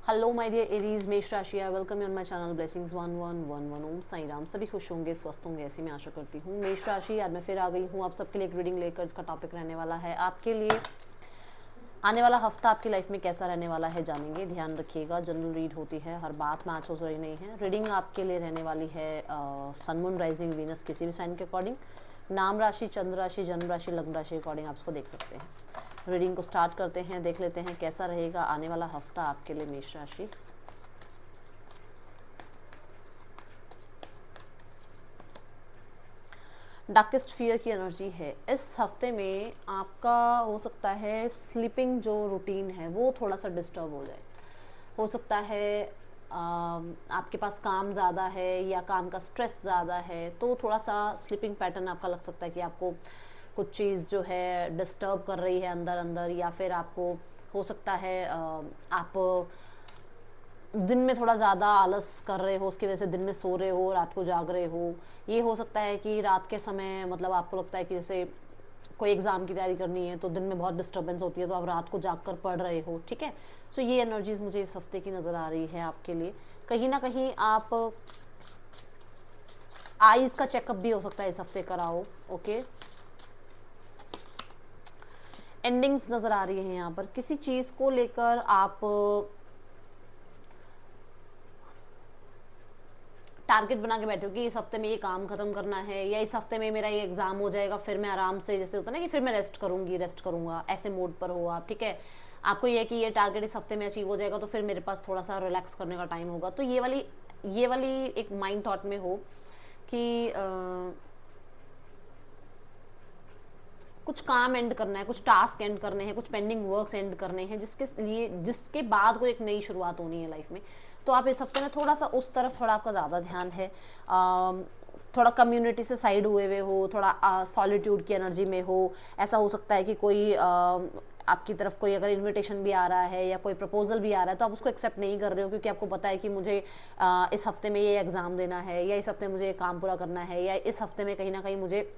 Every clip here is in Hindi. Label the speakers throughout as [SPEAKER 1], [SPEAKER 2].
[SPEAKER 1] हेलो माय डियर एरीज, मेष राशि, I welcome you on my channel blessings 1111। ओम साई राम। सभी खुश होंगे, स्वस्थ होंगे, ऐसी मैं आशा करती हूँ। मेष राशि, आज मैं फिर आ गई हूँ आप सबके लिए एक रीडिंग लेकर। इसका टॉपिक रहने वाला है आपके लिए आने वाला हफ्ता आपकी लाइफ में कैसा रहने वाला है, जानेंगे। ध्यान रखिएगा, जनरल रीड होती है, हर बात मैच हो रही नहीं है। रीडिंग आपके लिए रहने वाली है सन मून राइजिंग वीनस किसी भी साइन के अकॉर्डिंग, नाम राशि, चंद्र राशि, जन्म राशि, लग्न राशि के अकॉर्डिंग आप इसको देख सकते हैं। रीडिंग को स्टार्ट करते हैं, देख लेते हैं कैसा रहेगा आने वाला हफ्ता आपके लिए मेष राशि। डार्केस्ट फियर की एनर्जी है इस हफ्ते में। आपका हो सकता है स्लीपिंग जो रूटीन है वो थोड़ा सा डिस्टर्ब हो जाए। हो सकता है आपके पास काम ज़्यादा है या काम का स्ट्रेस ज़्यादा है, तो थोड़ा सा स्लीपिंग पैटर्न आपका लग सकता है कि आपको कुछ चीज़ जो है डिस्टर्ब कर रही है अंदर अंदर, या फिर आपको हो सकता है आप दिन में थोड़ा ज़्यादा आलस कर रहे हो, उसकी वजह से दिन में सो रहे हो, रात को जाग रहे हो। ये हो सकता है कि रात के समय मतलब आपको लगता है कि जैसे कोई एग्ज़ाम की तैयारी करनी है तो दिन में बहुत डिस्टर्बेंस होती है, तो आप रात को जाग कर पढ़ रहे हो। ठीक है, सो ये एनर्जीज मुझे इस हफ्ते की नज़र आ रही है आपके लिए। कहीं ना कहीं आप आईज का चेकअप भी हो सकता है इस हफ्ते कराओ। ओके, एंडिंग्स नज़र आ रही है यहाँ पर। किसी चीज़ को लेकर आप टारगेट बना के बैठे हो कि इस हफ्ते में ये काम खत्म करना है, या इस हफ्ते में मेरा ये एग्जाम हो जाएगा, फिर मैं आराम से, जैसे होता है ना कि फिर मैं रेस्ट करूंगी, रेस्ट करूंगा, ऐसे मोड पर हो आप। ठीक है, आपको ये कि ये टारगेट इस हफ्ते में अचीव हो जाएगा तो फिर मेरे पास थोड़ा सा रिलैक्स करने का टाइम होगा। तो ये वाली एक माइंड थॉट में हो कि कुछ काम एंड करना है, कुछ टास्क एंड करने हैं, कुछ पेंडिंग वर्क्स एंड करने हैं, जिसके बाद कोई एक नई शुरुआत होनी है लाइफ में। तो आप इस हफ्ते में थोड़ा सा उस तरफ थोड़ा आपका ज़्यादा ध्यान है। थोड़ा कम्युनिटी से साइड हुए हो, थोड़ा सॉलिट्यूड की एनर्जी में हो। ऐसा हो सकता है कि कोई आपकी तरफ कोई अगर इनविटेशन भी आ रहा है या कोई प्रपोजल भी आ रहा है तो आप उसको एक्सेप्ट नहीं कर रहे हो, क्योंकि आपको पता है कि मुझे इस हफ्ते में ये एग्ज़ाम देना है, या इस हफ्ते मुझे ये काम पूरा करना है, या इस हफ्ते में कहीं ना कहीं मुझे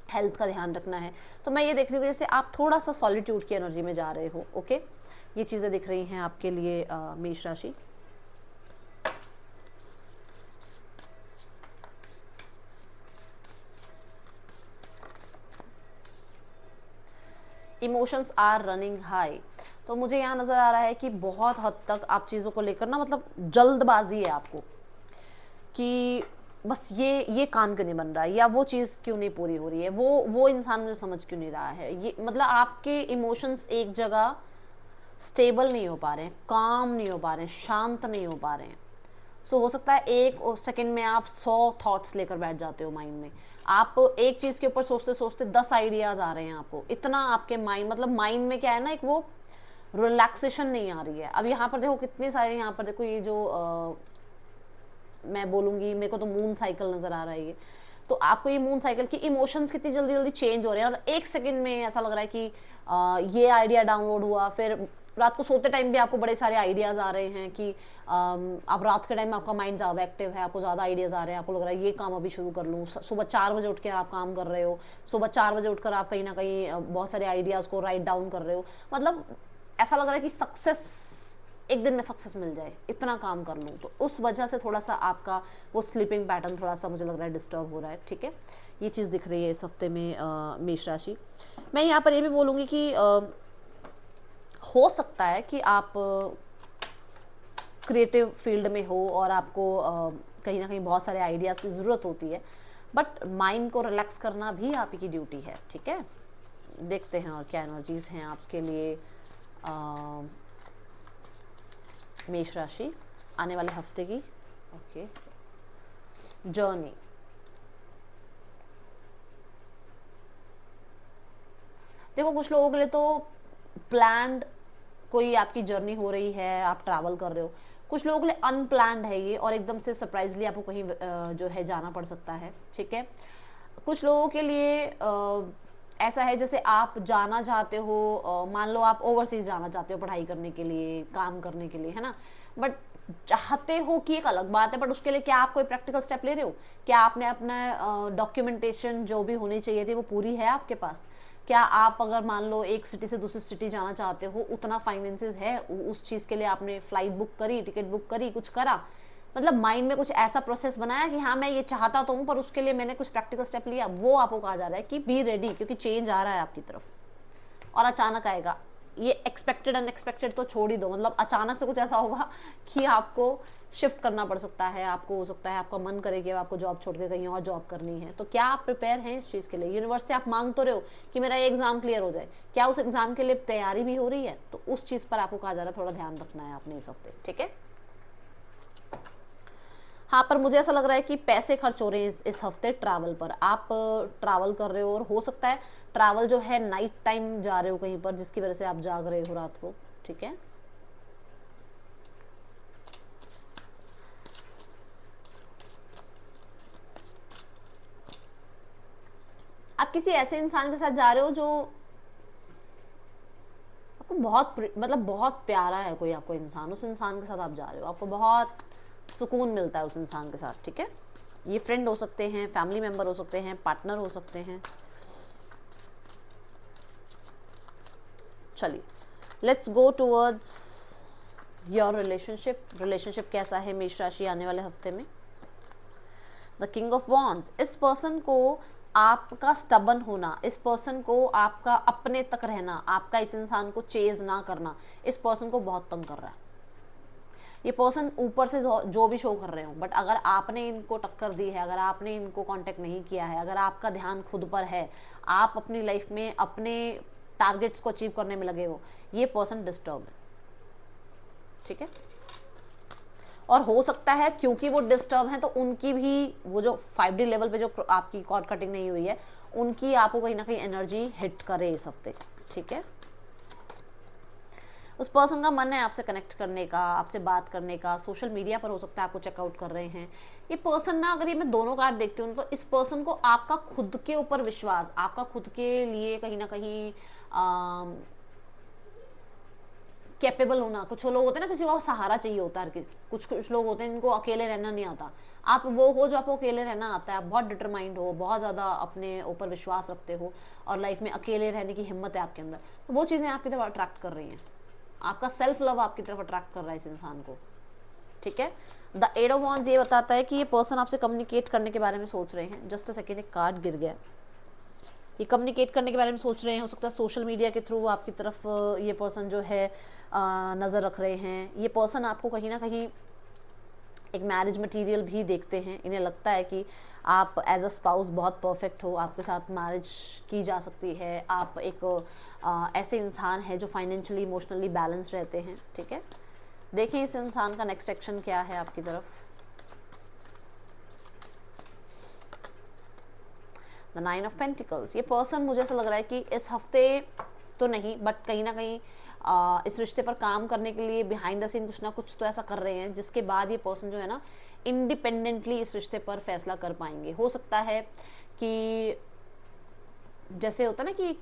[SPEAKER 1] हेल्थ का ध्यान रखना है। तो मैं ये देख रही हूँ जैसे आप थोड़ा सा सॉलिट्यूड की एनर्जी में जा रहे हो। ओके, ये चीज़ें दिख रही हैं आपके लिए मेष राशि। Emotions are running high. तो मुझे यहाँ नज़र आ रहा है कि बहुत हद तक आप चीज़ों को लेकर ना, मतलब जल्दबाजी है आपको कि बस ये काम क्यों नहीं बन रहा है, या वो चीज़ क्यों नहीं पूरी हो रही है, वो इंसान मुझे समझ क्यों नहीं रहा है। ये मतलब आपके इमोशंस एक जगह स्टेबल नहीं हो पा रहे हैं, काम नहीं हो पा रहे हैं, शांत नहीं हो पा रहे हैं। सो हो सकता है एक सेकंड में आप 100 थॉट्स लेकर बैठ जाते हो माइंड में। आप एक चीज़ के ऊपर सोचते सोचते 10 आइडियाज़ आ रहे हैं आपको, इतना आपके माइंड, मतलब माइंड में क्या है ना, एक वो रिलैक्सेशन नहीं आ रही है। अब यहाँ पर देखो कितने सारे, यहाँ पर देखो ये जो मैं बोलूँगी, मेरे को तो मून साइकिल नज़र आ रहा है ये। तो आपको ये मून साइकिल की इमोशंस कितनी जल्दी जल्दी चेंज हो रहे हैं, मतलब एक सेकंड में ऐसा लग रहा है कि ये आइडिया डाउनलोड हुआ, फिर रात को सोते टाइम भी आपको बड़े सारे आइडियाज़ आ रहे हैं कि आप रात के टाइम में आपका माइंड ज़्यादा एक्टिव है, आपको ज़्यादा आइडियाज़ आ रहे हैं, आपको लग रहा है ये काम अभी शुरू कर लूँ। सुबह 4 बजे उठ के आप काम कर रहे हो, सुबह 4 बजे उठकर आप कहीं ना कहीं बहुत सारे आइडियाज़ को राइट डाउन कर रहे हो। मतलब ऐसा लग रहा है कि सक्सेस, एक दिन में सक्सेस मिल जाए, इतना काम कर लूँ। तो उस वजह से थोड़ा सा आपका वो स्लीपिंग पैटर्न थोड़ा सा मुझे लग रहा है डिस्टर्ब हो रहा है। ठीक है, ये चीज़ दिख रही है इस हफ्ते में मेष राशि। मैं यहाँ पर ये भी बोलूँगी कि हो सकता है कि आप क्रिएटिव फील्ड में हो और आपको कहीं ना कहीं बहुत सारे आइडियाज़ की ज़रूरत होती है, बट माइंड को रिलैक्स करना भी आप ही की ड्यूटी है। ठीक है, देखते हैं और क्या एनर्जीज़ हैं आपके लिए मेष राशि आने वाले हफ्ते की। Okay, journey. देखो कुछ लोगों के लिए तो प्लान्ड कोई आपकी जर्नी हो रही है, आप ट्रैवल कर रहे हो। कुछ लोगों के लिए अनप्लान्ड है ये, और एकदम से सरप्राइजली आपको कहीं जो है जाना पड़ सकता है। ठीक है, कुछ लोगों के लिए ऐसा है जैसे आप जाना चाहते हो, मान लो आप ओवरसीज जाना चाहते हो पढ़ाई करने के लिए, काम करने के लिए, है ना। बट चाहते हो कि एक अलग बात है, बट उसके लिए क्या आप कोई प्रैक्टिकल स्टेप ले रहे हो? क्या आपने अपना डॉक्यूमेंटेशन जो भी होनी चाहिए थी वो पूरी है आपके पास? क्या आप अगर मान लो एक सिटी से दूसरी सिटी जाना चाहते हो, उतना फाइनेंसेस है, उस चीज़ के लिए आपने फ्लाइट बुक करी, टिकट बुक करी, कुछ करा, मतलब माइंड में कुछ ऐसा प्रोसेस बनाया कि हाँ मैं ये चाहता तो हूँ, पर उसके लिए मैंने कुछ प्रैक्टिकल स्टेप लिया, वो आपको कहा जा रहा है कि बी रेडी, क्योंकि चेंज आ रहा है आपकी तरफ और अचानक आएगा। ये एक्सपेक्टेड अनएक्सपेक्टेड तो छोड़ ही दो, मतलब अचानक से कुछ ऐसा होगा कि आपको शिफ्ट करना पड़ सकता है, आपको हो सकता है आपका मन करे कि आपको जॉब छोड़ के कहीं और जॉब करनी है। तो क्या आप प्रिपेयर हैं इस चीज़ के लिए? यूनिवर्स से आप मांग तो रहे हो कि मेरा ये एग्जाम क्लियर हो जाए, क्या उस एग्जाम के लिए तैयारी भी हो रही है? तो उस चीज़ पर आपको कहा जा रहा है थोड़ा ध्यान रखना है आपने इस हफ्ते, ठीक है। हाँ, पर मुझे ऐसा लग रहा है कि पैसे खर्च हो रहे हैं इस हफ्ते ट्रैवल पर। आप ट्रैवल कर रहे हो और हो सकता है ट्रैवल जो है नाइट टाइम जा रहे हो कहीं पर, जिसकी वजह से आप जाग रहे हो रात को, ठीक है। आप किसी ऐसे इंसान के साथ जा रहे हो जो आपको बहुत मतलब बहुत प्यारा है, कोई आपको इंसान, उस इंसान के साथ आप जा रहे हो, आपको बहुत सुकून मिलता है उस इंसान के साथ, ठीक है। ये फ्रेंड हो सकते हैं, फैमिली मेंबर हो सकते हैं, पार्टनर हो सकते हैं। चलिए, let's go towards your relationship कैसा है मेष राशि आने वाले हफ्ते में। द किंग ऑफ वॉन्ड्स, इस पर्सन को आपका स्टबन होना, इस पर्सन को आपका अपने तक रहना, आपका इस इंसान को चेज ना करना, इस पर्सन को बहुत तंग कर रहा है। ये पर्सन ऊपर से जो भी शो कर रहे हो, बट अगर आपने इनको टक्कर दी है, अगर आपने इनको कांटेक्ट नहीं किया है, अगर आपका ध्यान खुद पर है, आप अपनी लाइफ में अपने टारगेट्स को अचीव करने में लगे हो, ये पर्सन डिस्टर्ब है, ठीक है। और हो सकता है क्योंकि वो डिस्टर्ब हैं तो उनकी भी वो जो 5D लेवल पे जो आपकी कॉर्ड कटिंग नहीं हुई है, उनकी आपको कहीं ना कहीं एनर्जी हिट करे इस हफ्ते, ठीक है। उस पर्सन का मन है आपसे कनेक्ट करने का, आपसे बात करने का, सोशल मीडिया पर हो सकता है आपको चेकआउट कर रहे हैं ये पर्सन ना। अगर ये मैं दोनों कार्ड देखती हूँ तो इस पर्सन को आपका खुद के ऊपर विश्वास, आपका खुद के लिए कहीं ना कहीं कैपेबल होना, कुछ लोग होते हैं ना किसी को सहारा चाहिए होता है, कुछ लोग होते हैं जिनको अकेले रहना नहीं आता, आप वो हो जो आपको अकेले रहना आता है, आप बहुत डिटरमाइंड हो, बहुत ज़्यादा अपने ऊपर विश्वास रखते हो और लाइफ में अकेले रहने की हिम्मत है आपके अंदर, तो वो चीज़ें आपकी तरफ अट्रैक्ट कर रही हैं, आपका सेल्फ लव आपकी तरफ अट्रैक्ट कर रहा है इस इंसान को, ठीक है। द एट ऑफ वॉन्ड्स ये बताता है कि ये पर्सन आपसे कम्युनिकेट करने के बारे में सोच रहे हैं। जस्ट अ सेकेंड, एक कार्ड गिर गया, ये कम्युनिकेट करने के बारे में सोच रहे हैं, हो सकता है सोशल मीडिया के थ्रू आपकी तरफ ये पर्सन जो है नज़र रख रहे हैं। ये पर्सन आपको कहीं ना कहीं एक मैरिज मटेरियल भी देखते हैं, इन्हें लगता है कि आप एज अ स्पाउस बहुत परफेक्ट हो, आपके साथ मैरिज की जा सकती है, आप एक ऐसे इंसान है जो फाइनेंशियली इमोशनली बैलेंस रहते हैं, ठीक है। देखें इस इंसान का नेक्स्ट एक्शन क्या है आपकी तरफ। द 9 ऑफ पेंटिकल्स, ये पर्सन मुझे ऐसा लग रहा है कि इस हफ्ते तो नहीं बट कहीं ना कहीं इस रिश्ते पर काम करने के लिए बिहाइंड द सीन कुछ ना कुछ तो ऐसा कर रहे हैं जिसके बाद ये पर्सन जो है ना इंडिपेंडेंटली इस रिश्ते पर फैसला कर पाएंगे। हो सकता है कि जैसे होता है ना कि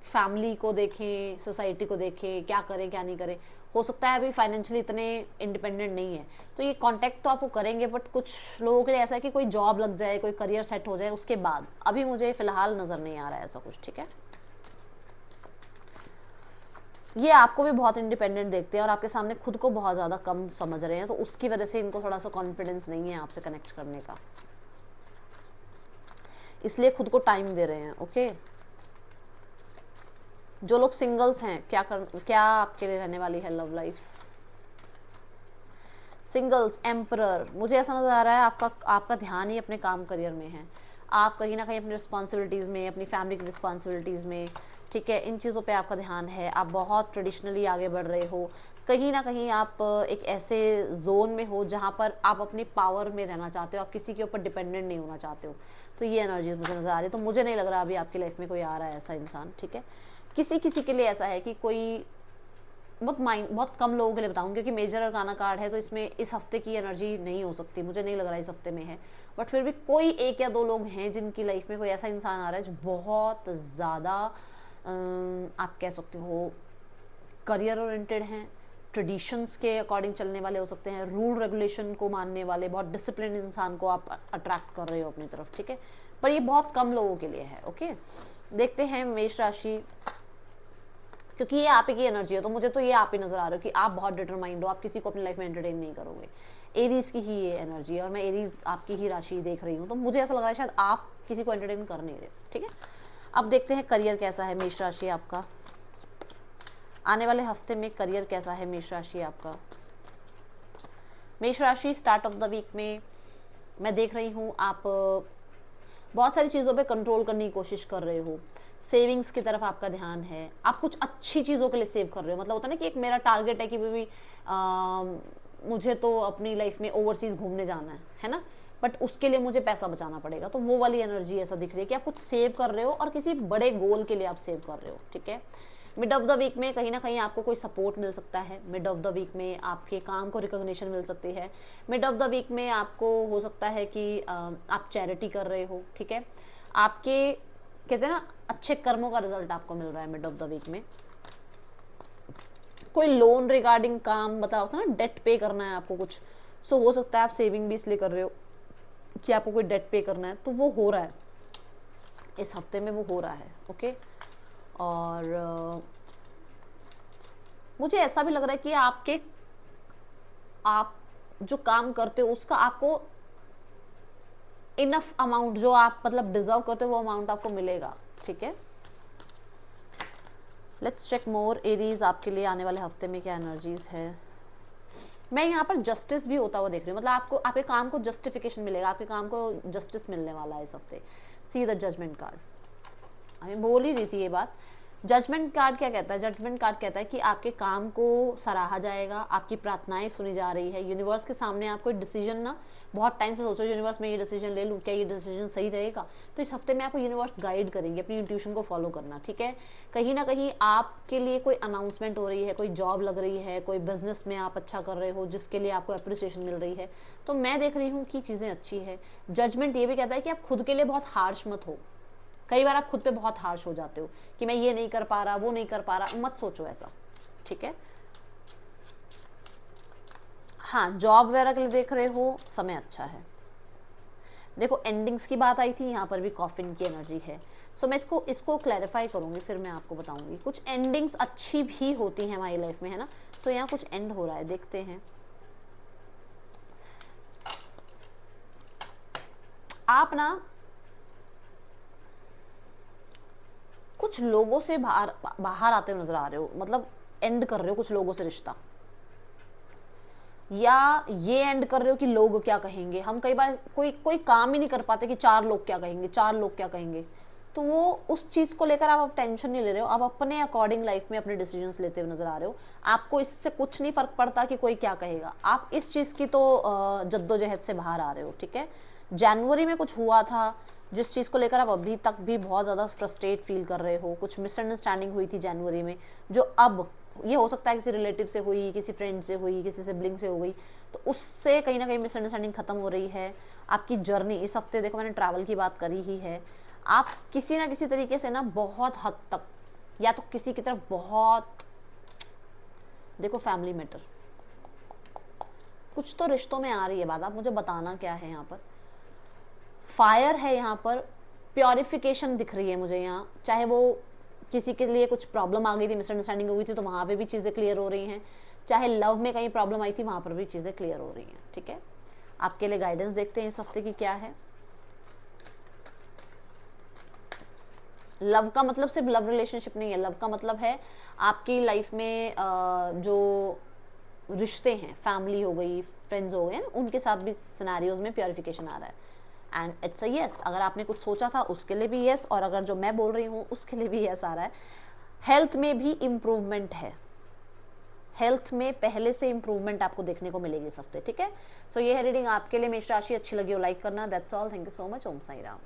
[SPEAKER 1] फैमिली को देखें, सोसाइटी को देखें, क्या करें क्या नहीं करें, हो सकता है अभी फाइनेंशियली इतने इंडिपेंडेंट नहीं है तो ये कांटेक्ट तो आपको करेंगे, बट कुछ लोगों के लिए ऐसा है कि कोई जॉब लग जाए, कोई करियर सेट हो जाए उसके बाद, अभी मुझे फिलहाल नज़र नहीं आ रहा है ऐसा कुछ, ठीक है। ये आपको भी बहुत इंडिपेंडेंट देखते हैं और आपके सामने खुद को बहुत ज़्यादा कम समझ रहे हैं, तो उसकी वजह से इनको थोड़ा सा कॉन्फिडेंस नहीं है आपसे कनेक्ट करने का, इसलिए खुद को टाइम दे रहे हैं, ओके। जो लोग सिंगल्स हैं, क्या आपके लिए रहने वाली है लव लाइफ। सिंगल्स, एम्परर, मुझे ऐसा नज़र आ रहा है आपका ध्यान ही अपने काम करियर में है, आप कहीं ना कहीं अपनी रिस्पॉन्सिबिलिटीज़ में, अपनी फैमिली की रिस्पॉन्सिबिलिटीज़ में, ठीक है, इन चीज़ों पे आपका ध्यान है, आप बहुत ट्रेडिशनली आगे बढ़ रहे हो, कहीं ना कहीं आप एक ऐसे जोन में हो जहाँ पर आप अपनी पावर में रहना चाहते हो, आप किसी के ऊपर डिपेंडेंट नहीं होना चाहते हो, तो ये एनर्जी मुझे नज़र आ रही है। तो मुझे नहीं लग रहा अभी आपकी लाइफ में कोई आ रहा है ऐसा इंसान, ठीक है। किसी के लिए ऐसा है कि कोई बहुत कम लोगों के लिए बताऊँ क्योंकि मेजर अरकाना कार्ड है तो इसमें इस हफ्ते की एनर्जी नहीं हो सकती, मुझे नहीं लग रहा इस हफ्ते में है, बट फिर भी कोई एक या दो लोग हैं जिनकी लाइफ में कोई ऐसा इंसान आ रहा है जो बहुत ज़्यादा आप कह सकते हो करियर ओरिएंटेड हैं, ट्रेडिशंस के अकॉर्डिंग चलने वाले हो सकते हैं, रूल रेगुलेशन को मानने वाले, बहुत डिसिप्लिन इंसान को आप अट्रैक्ट कर रहे हो अपनी तरफ, ठीक है। पर ये बहुत कम लोगों के लिए है। ओके, देखते हैं मेष राशि, क्योंकि ये आप ही की एनर्जी है तो मुझे तो ये आप ही नजर आ रहे हो कि आप बहुत डिटरमाइंड हो, आप किसी को अपनी लाइफ में एंटरटेन नहीं करोगे। एरीज की ही ये एनर्जी है और मैं एरीज आपकी ही राशि देख रही हूँ, तो मुझे ऐसा लग रहा है शायद आप किसी को एंटरटेन कर नहीं रहे। ठीक है, अब देखते हैं करियर कैसा है मेष राशि आपका, आने वाले हफ्ते में करियर कैसा है मेष राशि आपका। मेष राशि स्टार्ट ऑफ द वीक में मैं देख रही हूँ आप बहुत सारी चीज़ों पे कंट्रोल करने की कोशिश कर रहे हो, सेविंग्स की तरफ आपका ध्यान है, आप कुछ अच्छी चीज़ों के लिए सेव कर रहे हो। मतलब होता है ना कि एक मेरा टारगेट है कि भी मुझे तो अपनी लाइफ में ओवरसीज घूमने जाना है ना, बट उसके लिए मुझे पैसा बचाना पड़ेगा, तो वो वाली एनर्जी ऐसा दिख रही है कि आप कुछ सेव कर रहे हो और किसी बड़े गोल के लिए आप सेव कर रहे हो। ठीक है, मिड ऑफ द वीक में कहीं ना कहीं आपको कोई सपोर्ट मिल सकता है, मिड ऑफ द वीक में आपके काम को रिकॉग्निशन मिल सकती है, मिड ऑफ द वीक में आपको हो सकता है कि आप चैरिटी कर रहे हो। ठीक है, आपके कहते हैं ना अच्छे कर्मों का रिजल्ट आपको मिल रहा है मिड ऑफ द वीक में। कोई लोन रिगार्डिंग काम बताओ ना, डेट पे करना है आपको कुछ, सो हो सकता है आप सेविंग भी इसलिए कर रहे हो कि आपको कोई डेट पे करना है, तो वो हो रहा है इस हफ्ते में, वो हो रहा है। ओके, और मुझे ऐसा भी लग रहा है कि आप जो काम करते हो उसका आपको इनफ अमाउंट जो आप मतलब डिजर्व करते हो वो अमाउंट आपको मिलेगा। ठीक है, लेट्स चेक मोर एरीज आपके लिए आने वाले हफ्ते में क्या एनर्जीज है। मैं यहाँ पर जस्टिस भी होता हुआ देख रही हूँ, मतलब आपको आपके काम को जस्टिफिकेशन मिलेगा, आपके काम को जस्टिस मिलने वाला है इस हफ्ते। सी द जजमेंट कार्ड, हमें बोल ही रही थी ये बात। जजमेंट कार्ड क्या कहता है? जजमेंट कार्ड कहता है कि आपके काम को सराहा जाएगा, आपकी प्रार्थनाएं सुनी जा रही है। यूनिवर्स के सामने आप कोई डिसीजन ना बहुत टाइम से सोचो, यूनिवर्स में ये डिसीजन ले लूँ, क्या ये डिसीजन सही रहेगा? तो इस हफ्ते में आपको यूनिवर्स गाइड करेंगे अपनी इंट्यूशन को फॉलो करना। ठीक है, कहीं ना कहीं आपके लिए कोई अनाउंसमेंट हो रही है, कोई जॉब लग रही है, कोई बिजनेस में आप अच्छा कर रहे हो जिसके लिए आपको अप्रिसिएशन मिल रही है, तो मैं देख रही हूँ कि चीज़ें अच्छी है। जजमेंट ये भी कहता है कि आप खुद के लिए बहुत हार्श मत हो। कई बार आप खुद पे बहुत हार्श हो जाते हो कि मैं ये नहीं कर पा रहा, वो नहीं कर पा रहा, मत सोचो ऐसा। ठीक है, हाँ, जॉब वगैरह के लिए देख रहे हो, समय अच्छा है। देखो एंडिंग्स की बात आई थी, यहाँ पर भी कॉफिन की एनर्जी है, सो मैं इसको क्लैरिफाई करूंगी, फिर मैं आपको बताऊंगी। कुछ एंडिंग्स अच्छी भी होती हैं हमारी लाइफ में, है ना, तो यहाँ कुछ एंड हो रहा है, देखते हैं। आप ना कुछ लोगों से बाहर आते हुए नजर आ रहे हो, मतलब एंड कर रहे हो कुछ लोगों से रिश्ता, या ये एंड कर रहे हो कि लोग क्या कहेंगे। हम कई बार कोई काम ही नहीं कर पाते कि 4 लोग क्या कहेंगे, 4 लोग क्या कहेंगे, तो वो उस चीज को लेकर आप टेंशन नहीं ले रहे हो, आप अपने अकॉर्डिंग लाइफ में अपने डिसीजंस लेते हुए नजर आ रहे हो। आपको इससे कुछ नहीं फर्क पड़ता कि कोई क्या कहेगा, आप इस चीज की तो जद्दोजहद से बाहर आ रहे हो। ठीक है, जनवरी में कुछ हुआ था जिस चीज़ को लेकर आप अभी तक भी बहुत ज़्यादा फ्रस्ट्रेट फील कर रहे हो, कुछ मिसअंडरस्टैंडिंग हुई थी जनवरी में, जो अब ये हो सकता है किसी रिलेटिव से हुई, किसी फ्रेंड से हुई, किसी सिबलिंग से हो गई, तो उससे कहीं ना कहीं मिसअंडरस्टैंडिंग खत्म हो रही है। आपकी जर्नी इस हफ्ते, देखो मैंने ट्रैवल की बात करी ही है, आप किसी ना किसी तरीके से ना बहुत हद तक या तो किसी की तरफ बहुत, देखो फैमिली मैटर, कुछ तो रिश्तों में आ रही है बात, आप मुझे बताना क्या है। यहाँ पर फायर है, यहाँ पर प्योरिफिकेशन दिख रही है मुझे यहाँ, चाहे वो किसी के लिए कुछ प्रॉब्लम आ गई थी, मिसअंडरस्टैंडिंग हो गई थी, तो वहाँ पे भी चीज़ें क्लियर हो रही हैं, चाहे लव में कहीं प्रॉब्लम आई थी वहाँ पर भी चीज़ें क्लियर हो रही हैं। ठीक है, आपके लिए गाइडेंस देखते हैं इस हफ्ते की क्या है। लव का मतलब सिर्फ लव रिलेशनशिप नहीं है, लव का मतलब है आपकी लाइफ में जो रिश्ते हैं, फैमिली हो गई, फ्रेंड्स हो गए, उनके साथ भी सिनेरियोज में प्योरिफिकेशन आ रहा है। एंड इट्स अ यस, अगर आपने कुछ सोचा था उसके लिए भी यस, और अगर जो मैं बोल रही हूँ उसके लिए भी यस आ रहा है। हेल्थ में भी इम्प्रूवमेंट है, हेल्थ में पहले से इम्प्रूवमेंट आपको देखने को मिलेगी इस हफ्ते। ठीक है, सो ये है रीडिंग आपके लिए। मेष राशि अच्छी लगी हो लाइक करना, that's all, thank you so much, Om Sai Ram.